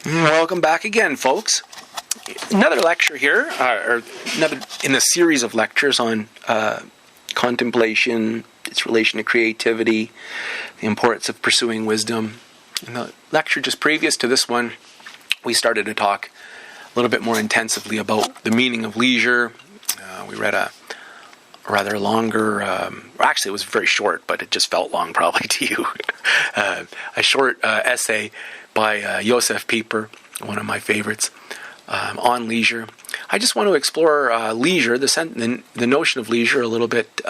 Welcome back again, folks. Another lecture here, or another in a series of lectures on contemplation, its relation to creativity, the importance of pursuing wisdom. In the lecture just previous to this one, we started to talk a little bit more intensively about the meaning of leisure. We read a rather longer, actually it was very short, but it just felt long probably to you, a short essay by Josef Pieper, one of my favorites, on leisure. I just want to explore leisure, the notion of leisure a little bit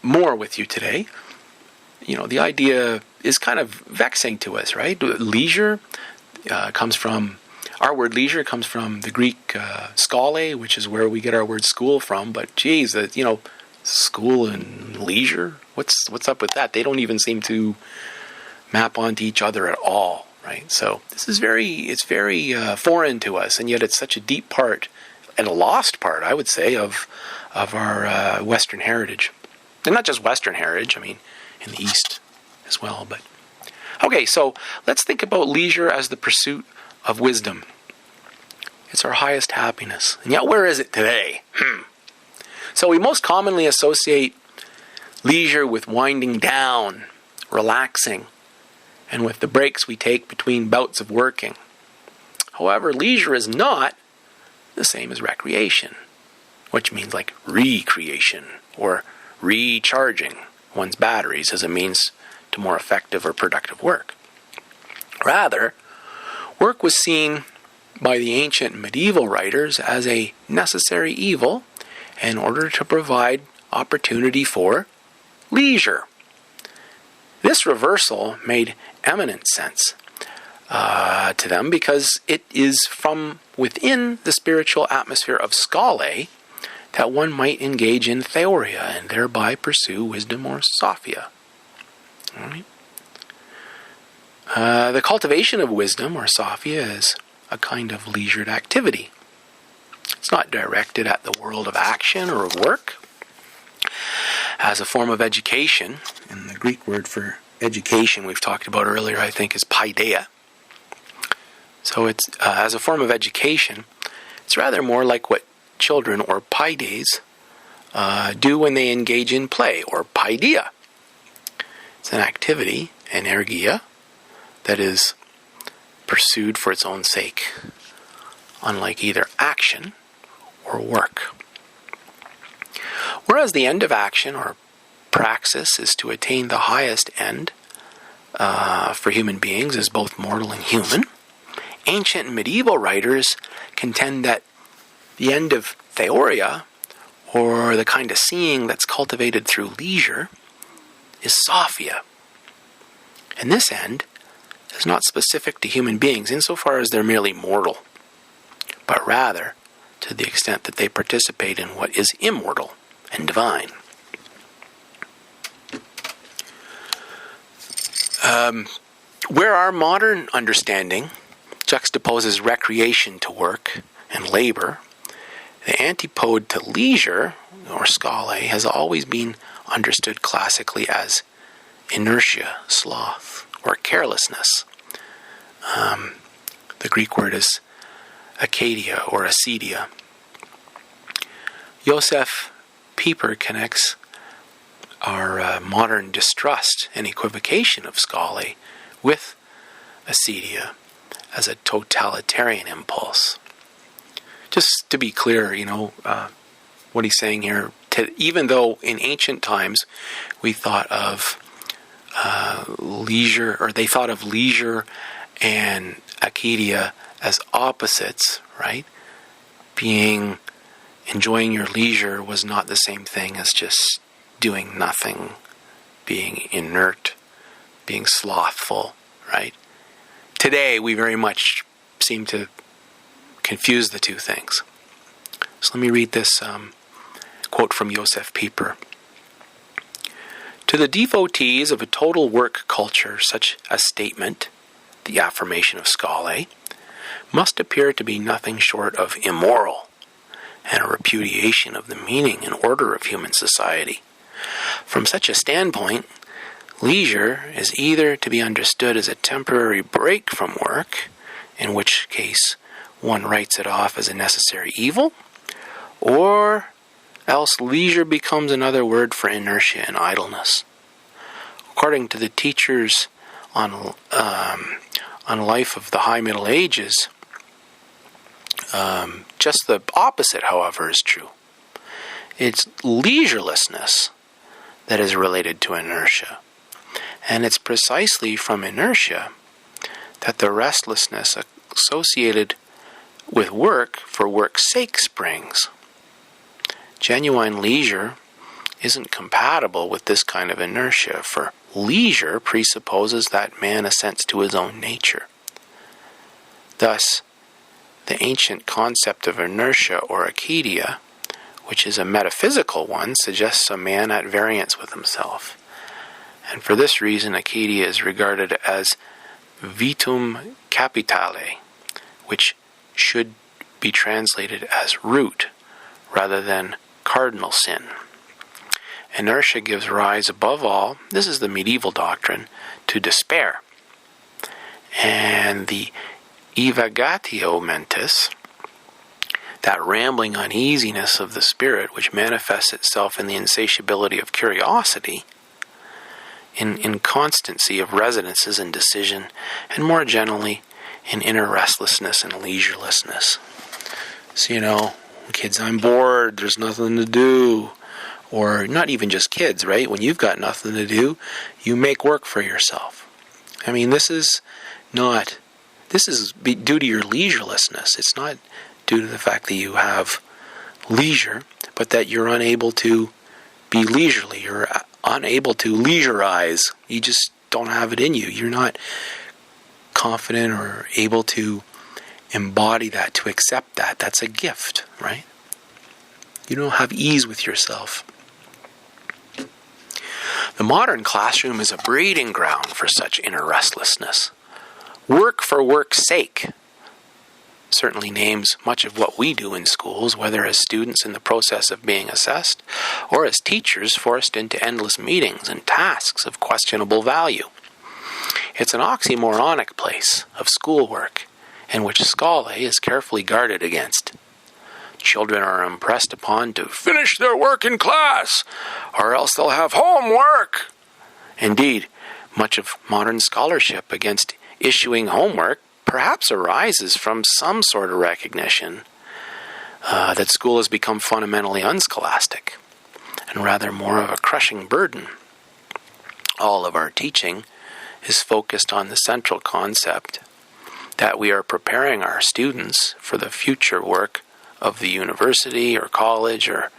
more with you today. You know, the idea is kind of vexing to us, right? Leisure comes from, our word leisure comes from the Greek schole, which is where we get our word school from. But geez, school and leisure, what's up with that? They don't even seem to map onto each other at all, right? So this is very foreign to us, and yet it's such a deep part and a lost part, I would say, of our Western heritage, and not just Western heritage. I mean, in the East as well. But okay, so let's think about leisure as the pursuit of wisdom. It's our highest happiness, and yet where is it today? So we most commonly associate leisure with winding down, relaxing, and with the breaks we take between bouts of working. However, leisure is not the same as recreation, which means like recreation or recharging one's batteries as a means to more effective or productive work. Rather, work was seen by the ancient medieval writers as a necessary evil in order to provide opportunity for leisure. This reversal made eminent sense to them because it is from within the spiritual atmosphere of schole that one might engage in theoria and thereby pursue wisdom or sophia. All right. The cultivation of wisdom or sophia is a kind of leisured activity. It's not directed at the world of action or of work. As a form of education, and the Greek word for education we've talked about earlier, I think, is paidia. So it's as a form of education, it's rather more like what children or paides do when they engage in play, or paidia. It's an activity, energia, that is pursued for its own sake, unlike either action or work. Whereas the end of action or praxis is to attain the highest end for human beings as both mortal and human, ancient and medieval writers contend that the end of theoria, or the kind of seeing that's cultivated through leisure, is sophia. And this end is not specific to human beings insofar as they're merely mortal, but rather to the extent that they participate in what is immortal and divine. Where our modern understanding juxtaposes recreation to work and labor, the antipode to leisure, or schole, has always been understood classically as inertia, sloth, or carelessness. The Greek word is acedia or acedia. Josef Pieper connects our modern distrust and equivocation of schole with acedia as a totalitarian impulse. Just to be clear, what he's saying here, even though in ancient times we thought of leisure, or they thought of leisure and acedia as opposites, right? Enjoying your leisure was not the same thing as just doing nothing, being inert, being slothful, right? Today, we very much seem to confuse the two things. So let me read this quote from Josef Pieper. To the devotees of a total work culture, such a statement, the affirmation of schole, must appear to be nothing short of immoral and a repudiation of the meaning and order of human society. From such a standpoint, Leisure is either to be understood as a temporary break from work, in which case one writes it off as a necessary evil, or else leisure becomes another word for inertia and idleness. According to the teachers on life of the High Middle Ages, just the opposite, however, is true. It's leisurelessness that is related to inertia. And it's precisely from inertia that the restlessness associated with work for work's sake springs. Genuine leisure isn't compatible with this kind of inertia, for leisure presupposes that man assents to his own nature. Thus, the ancient concept of inertia or acedia, which is a metaphysical one, suggests a man at variance with himself. And for this reason, acedia is regarded as vitum capitale, which should be translated as root rather than cardinal sin. Inertia gives rise, above all, this is the medieval doctrine, to despair. And the evagatio mentis, that rambling uneasiness of the spirit which manifests itself in the insatiability of curiosity, in inconstancy of residences and decision, and more generally, in inner restlessness and leisurelessness. So, kids, I'm bored, there's nothing to do. Or not even just kids, right? When you've got nothing to do, you make work for yourself. I mean, this is due to your leisurelessness. It's not due to the fact that you have leisure, but that you're unable to be leisurely. You're unable to leisurize. You just don't have it in you. You're not confident or able to embody that, to accept that. That's a gift, right? You don't have ease with yourself. The modern classroom is a breeding ground for such inner restlessness. Work for work's sake certainly names much of what we do in schools, whether as students in the process of being assessed, or as teachers forced into endless meetings and tasks of questionable value. It's an oxymoronic place of schoolwork, in which schole is carefully guarded against. Children are impressed upon to finish their work in class, or else they'll have homework. Indeed, much of modern scholarship against issuing homework perhaps arises from some sort of recognition that school has become fundamentally unscholastic, and rather more of a crushing burden. All of our teaching is focused on the central concept that we are preparing our students for the future work of the university or college or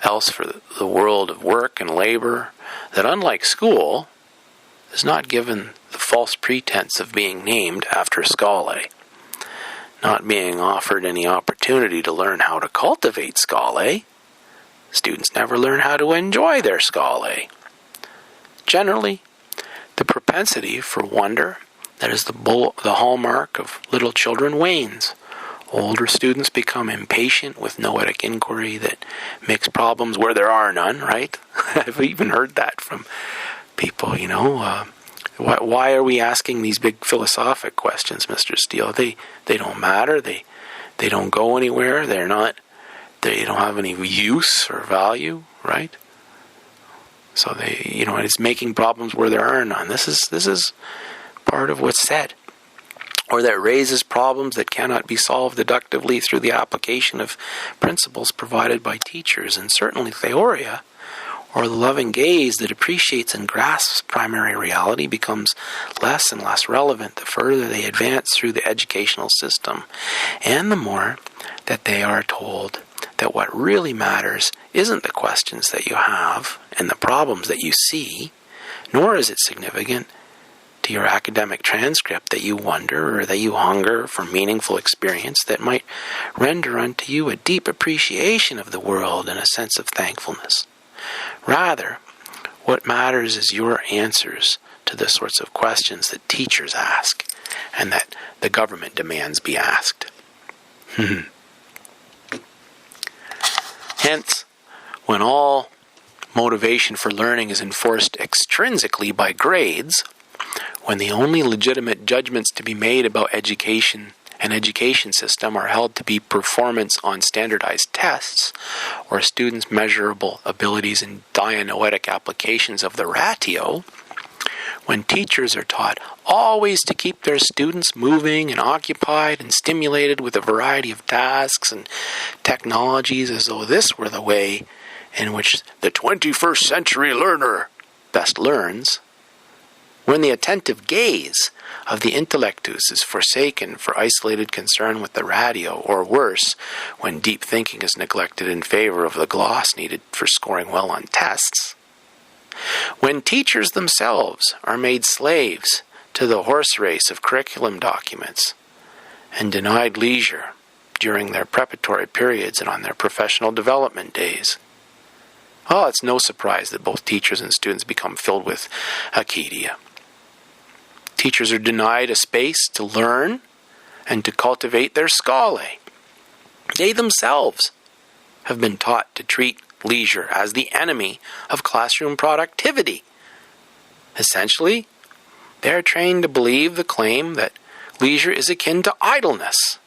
else for the world of work and labor, that unlike school, is not given the false pretense of being named after schole, not being offered any opportunity to learn how to cultivate schole. Students never learn how to enjoy their schole. Generally, the propensity for wonder, that is the hallmark of little children, wanes. Older students become impatient with noetic inquiry that makes problems where there are none, right? I've even heard that from people, Why are we asking these big philosophic questions, Mr. Steele? They don't matter. They don't go anywhere. They don't have any use or value, right? So it's making problems where there are none. This is part of what's said. Or that raises problems that cannot be solved deductively through the application of principles provided by teachers, and certainly theoria, or the loving gaze that appreciates and grasps primary reality, becomes less and less relevant the further they advance through the educational system, and the more that they are told that what really matters isn't the questions that you have and the problems that you see, nor is it significant to your academic transcript that you wonder or that you hunger for meaningful experience that might render unto you a deep appreciation of the world and a sense of thankfulness. Rather, what matters is your answers to the sorts of questions that teachers ask and that the government demands be asked. Hence, when all motivation for learning is enforced extrinsically by grades, when the only legitimate judgments to be made about education and education system are held to be performance on standardized tests, or students' measurable abilities in dianoetic applications of the ratio, when teachers are taught always to keep their students moving and occupied and stimulated with a variety of tasks and technologies as though this were the way in which the 21st century learner best learns, when the attentive gaze of the intellectus is forsaken for isolated concern with the ratio, or worse, when deep thinking is neglected in favor of the gloss needed for scoring well on tests, when teachers themselves are made slaves to the horse race of curriculum documents and denied leisure during their preparatory periods and on their professional development days. Oh, it's no surprise that both teachers and students become filled with acedia. Teachers are denied a space to learn and to cultivate their schole. They themselves have been taught to treat leisure as the enemy of classroom productivity. Essentially, they are trained to believe the claim that leisure is akin to idleness.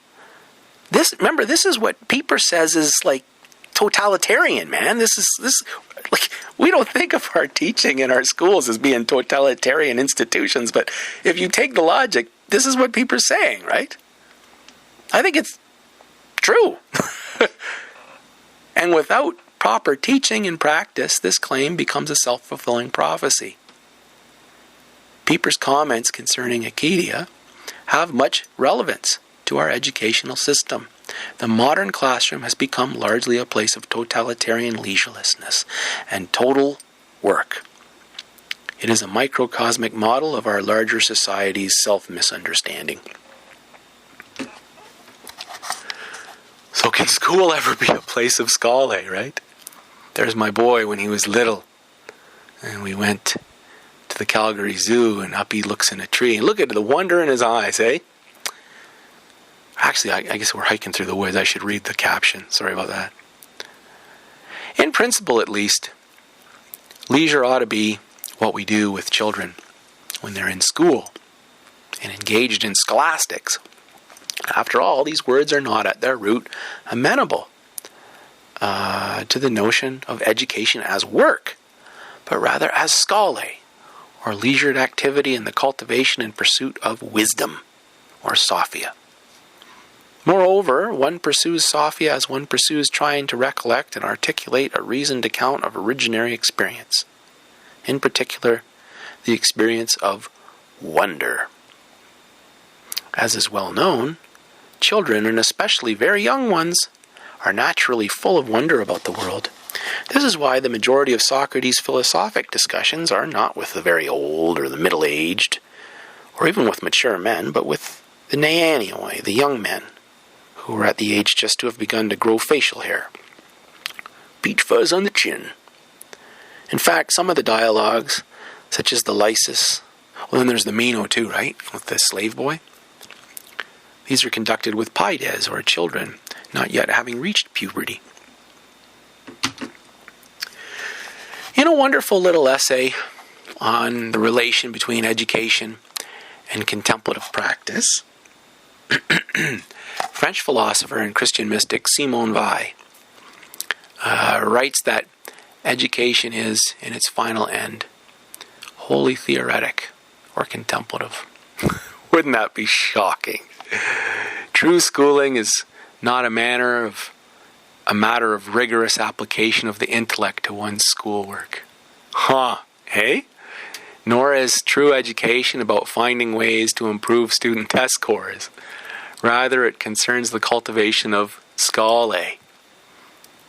This is what Pieper says is like totalitarian, man. This like, we don't think of our teaching in our schools as being totalitarian institutions, but if you take the logic, this is what Pieper's saying, right? I think it's true. And without proper teaching and practice, this claim becomes a self-fulfilling prophecy. Pieper's comments concerning acedia have much relevance to our educational system. The modern classroom has become largely a place of totalitarian leisurelessness and total work. It is a microcosmic model of our larger society's self-misunderstanding. So can school ever be a place of schole, right? There's my boy when he was little, and we went to the Calgary Zoo, and up he looks in a tree, and look at the wonder in his eyes, eh? Actually, I guess we're hiking through the woods. I should read the caption. Sorry about that. In principle, at least, leisure ought to be what we do with children when they're in school and engaged in scholastics. After all, these words are not at their root amenable to the notion of education as work, but rather as schole, or leisured activity in the cultivation and pursuit of wisdom, or sophia. Moreover, one pursues sophia as one pursues trying to recollect and articulate a reasoned account of originary experience, in particular, the experience of wonder. As is well known, children, and especially very young ones, are naturally full of wonder about the world. This is why the majority of Socrates' philosophic discussions are not with the very old or the middle-aged, or even with mature men, but with the neanioi, the young men, who were at the age just to have begun to grow facial hair. Peach fuzz on the chin. In fact, some of the dialogues, such as the Lysis, well, then there's the Meno too, right, with the slave boy. These are conducted with paidias, or children, not yet having reached puberty. In a wonderful little essay on the relation between education and contemplative practice, French philosopher and Christian mystic Simone Weil writes that education is, in its final end, wholly theoretic or contemplative. Wouldn't that be shocking? True schooling is not a matter of rigorous application of the intellect to one's schoolwork. Hey? Nor is true education about finding ways to improve student test scores. Rather, it concerns the cultivation of schole.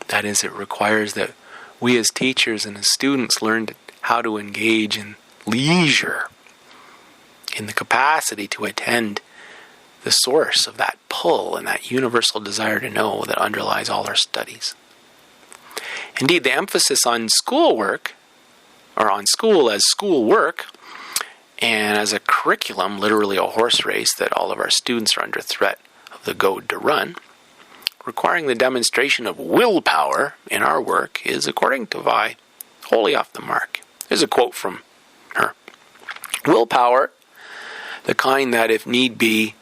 That is, it requires that we as teachers and as students learn how to engage in leisure, in the capacity to attend the source of that pull and that universal desire to know that underlies all our studies. Indeed, the emphasis on schoolwork, or on school as schoolwork, and as a curriculum, literally a horse race that all of our students are under threat of the goad to run, requiring the demonstration of willpower in our work, is, according to Vai, wholly off the mark. Here's a quote from her. Willpower, the kind that, if need be,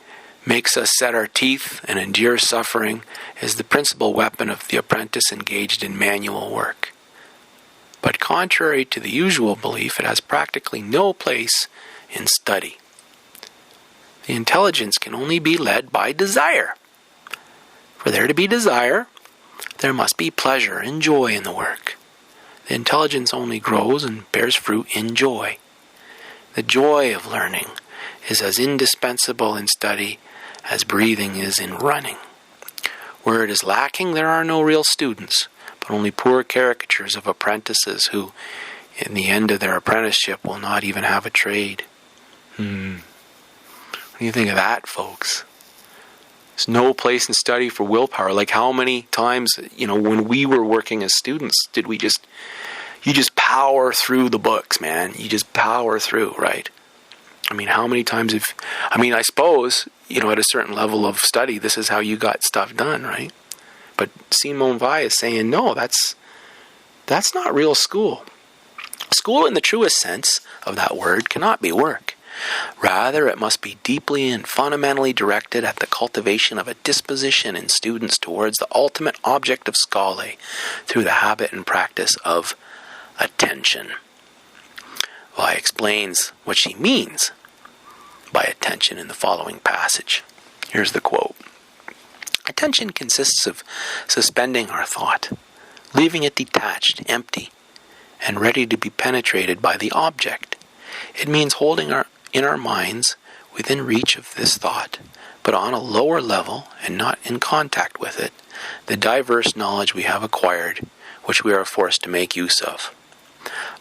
makes us set our teeth and endure suffering, is the principal weapon of the apprentice engaged in manual work. But contrary to the usual belief, it has practically no place in study. The intelligence can only be led by desire. For there to be desire, there must be pleasure and joy in the work. The intelligence only grows and bears fruit in joy. The joy of learning is as indispensable in study as breathing is in running. Where it is lacking, there are no real students, but only poor caricatures of apprentices who, in the end of their apprenticeship, will not even have a trade. What do you think of that, folks? There's no place in study for willpower. Like, how many times, when we were working as students, did we you just power through the books, man. You just power through, right? I mean, how many times I suppose, at a certain level of study, this is how you got stuff done, right? But Simone Weil is saying, no, that's not real school. School in the truest sense of that word cannot be work. Rather, it must be deeply and fundamentally directed at the cultivation of a disposition in students towards the ultimate object of schole through the habit and practice of attention. Weil explains what she means by attention in the following passage. Here's the quote. Attention consists of suspending our thought, leaving it detached, empty, and ready to be penetrated by the object. It means holding in our minds within reach of this thought, but on a lower level and not in contact with it, the diverse knowledge we have acquired, which we are forced to make use of.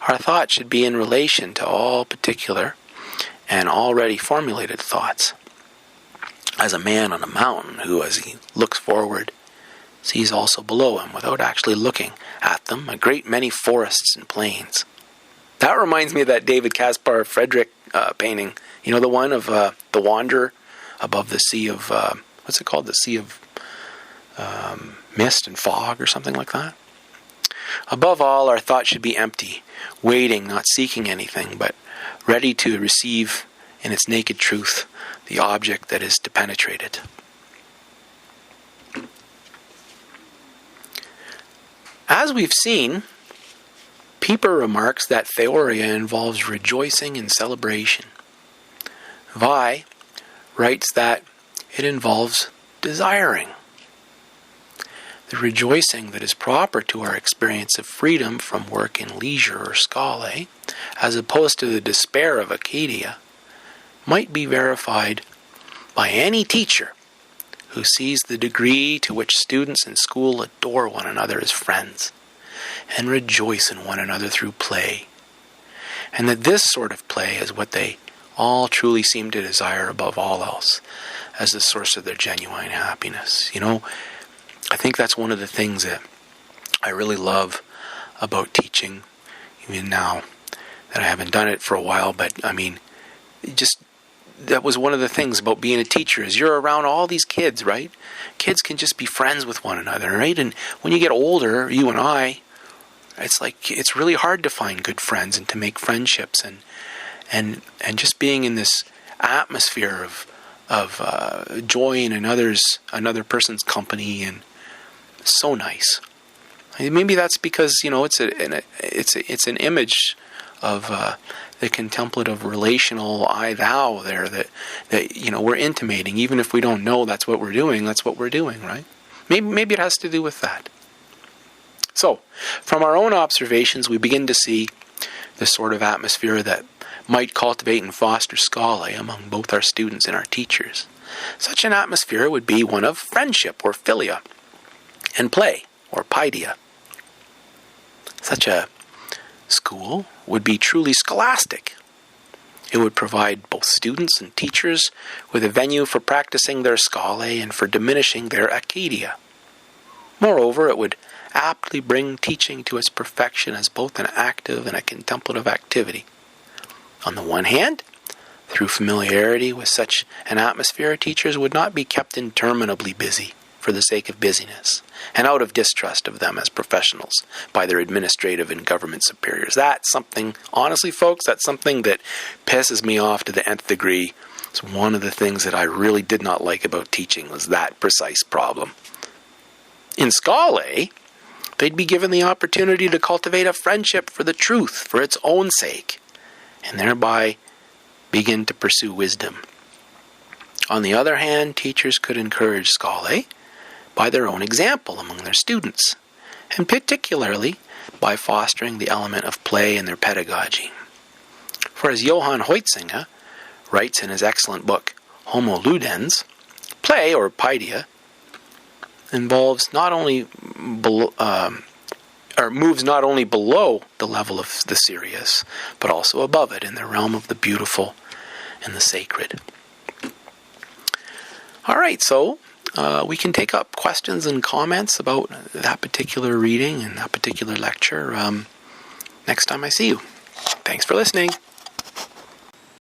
Our thought should be in relation to all particular and already formulated thoughts. As a man on a mountain who, as he looks forward, sees also below him, without actually looking at them, a great many forests and plains. That reminds me of that David Caspar Frederick painting. The one of the Wanderer above the sea of, what's it called? The sea of mist and fog or something like that. Above all, our thought should be empty, waiting, not seeking anything, but ready to receive in its naked truth the object that is to penetrate it. As we've seen, Pieper remarks that theoria involves rejoicing and celebration. Weil writes that it involves desiring. The rejoicing that is proper to our experience of freedom from work and leisure or schole, as opposed to the despair of acedia, might be verified by any teacher who sees the degree to which students in school adore one another as friends and rejoice in one another through play, and that this sort of play is what they all truly seem to desire above all else as the source of their genuine happiness. I think that's one of the things that I really love about teaching, even now that I haven't done it for a while, but that was one of the things about being a teacher, is you're around all these kids, right? Kids can just be friends with one another, right? And when you get older, you and I, it's really hard to find good friends and to make friendships, and just being in this atmosphere of joy in another person's company, and so nice. Maybe that's because it's an image of the contemplative relational I thou there that we're intimating, even if we don't know that's what we're doing, right? Maybe it has to do with that. So, from our own observations, we begin to see the sort of atmosphere that might cultivate and foster schole among both our students and our teachers. Such an atmosphere would be one of friendship or philia, and play or paidia. Such a school would be truly scholastic. It would provide both students and teachers with a venue for practicing their schole and for diminishing their acedia. Moreover, it would aptly bring teaching to its perfection as both an active and a contemplative activity. On the one hand, through familiarity with such an atmosphere, teachers would not be kept interminably busy for the sake of busyness, and out of distrust of them as professionals by their administrative and government superiors. That's something, honestly, folks, that's something that pisses me off to the nth degree. It's one of the things that I really did not like about teaching, was that precise problem. In schole, they'd be given the opportunity to cultivate a friendship for the truth for its own sake, and thereby begin to pursue wisdom. On the other hand, teachers could encourage schole by their own example among their students, and particularly by fostering the element of play in their pedagogy. For as Johann Huizinga writes in his excellent book, Homo Ludens, play, or paidia, involves not only moves not only below the level of the serious, but also above it in the realm of the beautiful and the sacred. All right, so we can take up questions and comments about that particular reading and that particular lecture next time I see you. Thanks for listening.